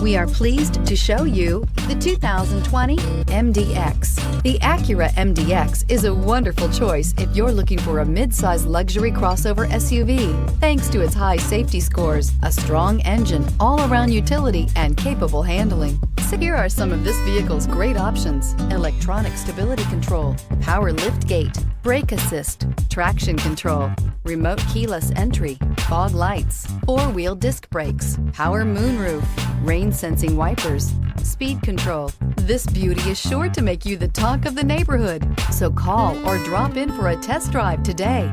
We are pleased to show you the 2020 MDX. The Acura MDX is a wonderful choice if you're looking for a mid-size luxury crossover SUV. Thanks to its high safety scores, a strong engine, all-around utility, and capable handling. So here are some of this vehicle's great options: electronic stability control, power liftgate, brake assist, traction control, remote keyless entry, fog lights, four-wheel disc brakes, power moonroof, rain sensing wipers, speed control. This beauty is sure to make you the talk of the neighborhood. So call or drop in for a test drive today.